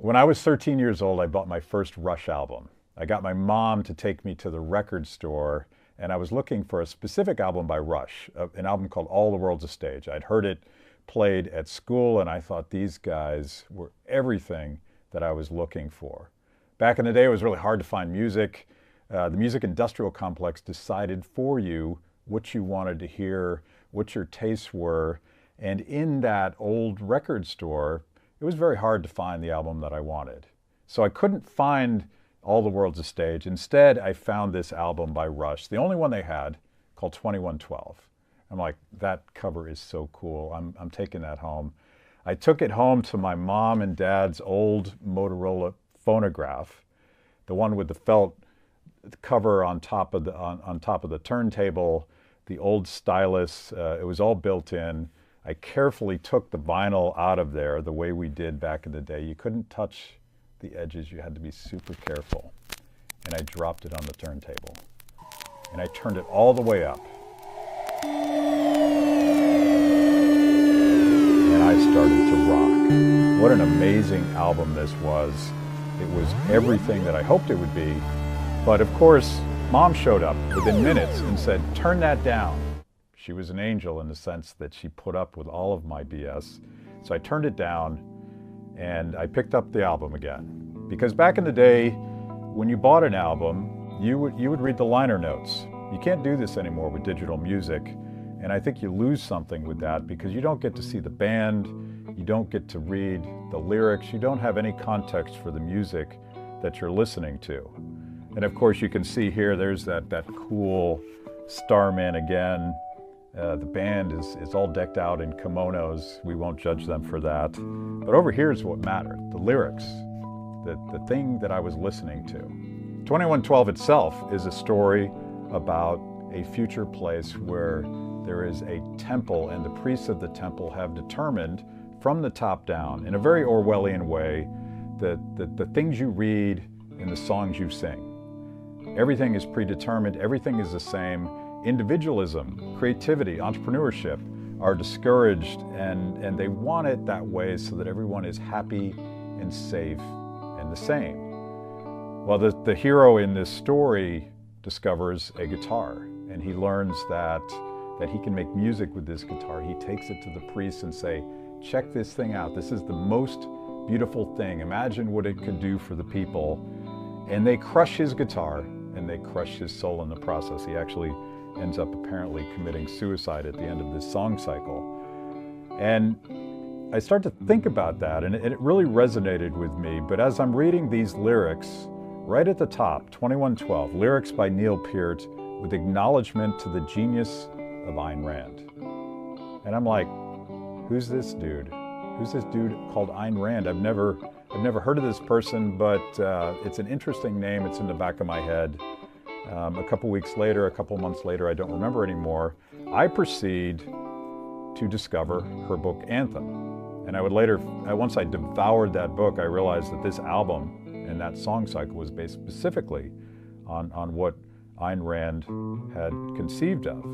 When I was 13 years old, I bought my first Rush album. I got my mom to take me to the record store, and I was looking for a specific album by Rush, an album called All the World's a Stage. I'd heard it played at school, and I thought these guys were everything that I was looking for. Back in the day, it was really hard to find music. The music industrial complex decided for you what you wanted to hear, what your tastes were, and in that old record store, it was very hard to find the album that I wanted. So I couldn't find All the World's a Stage. Instead, I found this album by Rush, the only one they had, called 2112. I'm like, that cover is so cool. I'm taking that home. I took it home to my mom and dad's old Motorola phonograph, the one with the felt cover on top of the turntable, the old stylus. It was all built in. I carefully took the vinyl out of there the way we did back in the day. You couldn't touch the edges. You had to be super careful. And I dropped it on the turntable. And I turned it all the way up. And I started to rock. What an amazing album this was. It was everything that I hoped it would be. But of course, Mom showed up within minutes and said, "Turn that down." She was an angel in the sense that she put up with all of my BS. So I turned it down and I picked up the album again. Because back in the day, when you bought an album, you would read the liner notes. You can't do this anymore with digital music. And I think you lose something with that because you don't get to see the band, you don't get to read the lyrics, you don't have any context for the music that you're listening to. And of course you can see here, there's that cool Starman again. The band is all decked out in kimonos. We won't judge them for that. But over here is what mattered, the lyrics, the thing that I was listening to. 2112 itself is a story about a future place where there is a temple, and the priests of the temple have determined from the top down, in a very Orwellian way, that the things you read and the songs you sing. Everything is predetermined, everything is the same. Individualism, creativity, entrepreneurship are discouraged, and they want it that way so that everyone is happy and safe and the same. Well, the hero in this story discovers a guitar, and he learns that he can make music with this guitar. He takes it to the priest and say, "Check this thing out. This is the most beautiful thing. Imagine what it could do for the people." And they crush his guitar, and they crush his soul in the process. He actually ends up apparently committing suicide at the end of this song cycle. And I start to think about that, and it really resonated with me. But as I'm reading these lyrics, right at the top, 2112, lyrics by Neil Peart with acknowledgement to the genius of Ayn Rand. And I'm like, who's this dude? Who's this dude called Ayn Rand? I've never heard of this person, but it's an interesting name. It's in the back of my head. A couple weeks later, a couple months later, I don't remember anymore, I proceed to discover her book, Anthem. And I would later, once I devoured that book, I realized that this album and that song cycle was based specifically on what Ayn Rand had conceived of.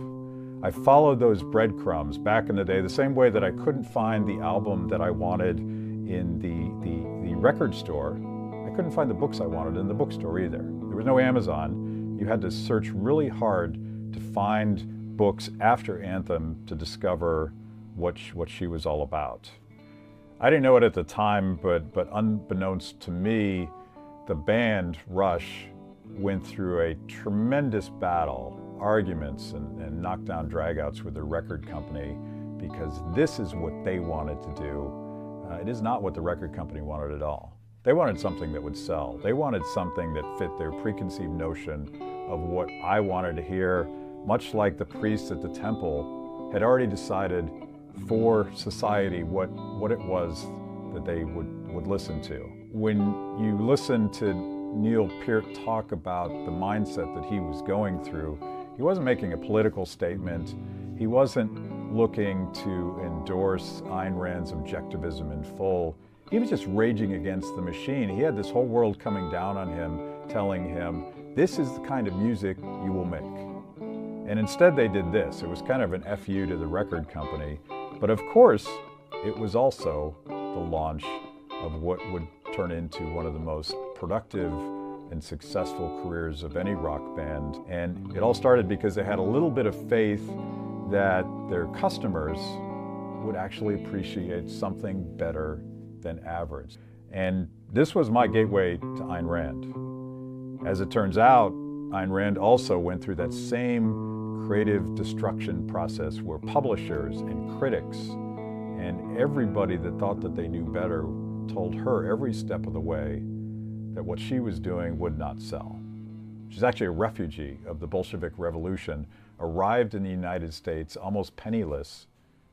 I followed those breadcrumbs back in the day, the same way that I couldn't find the album that I wanted in the record store. I couldn't find the books I wanted in the bookstore either. There was no Amazon. You had to search really hard to find books after Anthem to discover what she was all about. I didn't know it at the time, but unbeknownst to me, the band Rush went through a tremendous battle, arguments and knockdown dragouts with the record company, because this is what they wanted to do. It is not what the record company wanted at all. They wanted something that would sell. They wanted something that fit their preconceived notion of what I wanted to hear, much like the priests at the temple had already decided for society what it was that they would listen to. When you listen to Neil Peart talk about the mindset that he was going through, he wasn't making a political statement. He wasn't looking to endorse Ayn Rand's objectivism in full. He was just raging against the machine. He had this whole world coming down on him, telling him, this is the kind of music you will make. And instead they did this. It was kind of an FU to the record company. But of course, it was also the launch of what would turn into one of the most productive and successful careers of any rock band. And it all started because they had a little bit of faith that their customers would actually appreciate something better than average. And this was my gateway to Ayn Rand. As it turns out, Ayn Rand also went through that same creative destruction process where publishers and critics and everybody that thought that they knew better told her every step of the way that what she was doing would not sell. She's actually a refugee of the Bolshevik Revolution, arrived in the United States almost penniless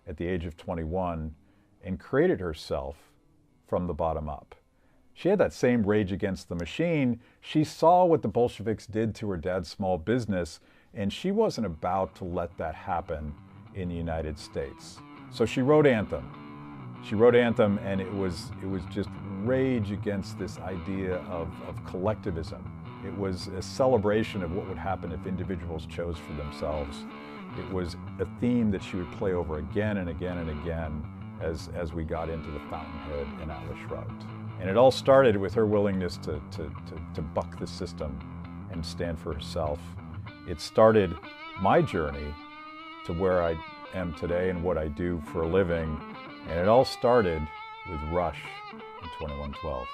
at the age of 21, and created herself from the bottom up. She had that same rage against the machine. She saw what the Bolsheviks did to her dad's small business, and she wasn't about to let that happen in the United States. So she wrote Anthem. She wrote Anthem, and it was just rage against this idea of collectivism. It was a celebration of what would happen if individuals chose for themselves. It was a theme that she would play over again and again and again as we got into the Fountainhead and Atlas Shrugged. And it all started with her willingness to buck the system and stand for herself. It started my journey to where I am today and what I do for a living. And it all started with Rush in 2112.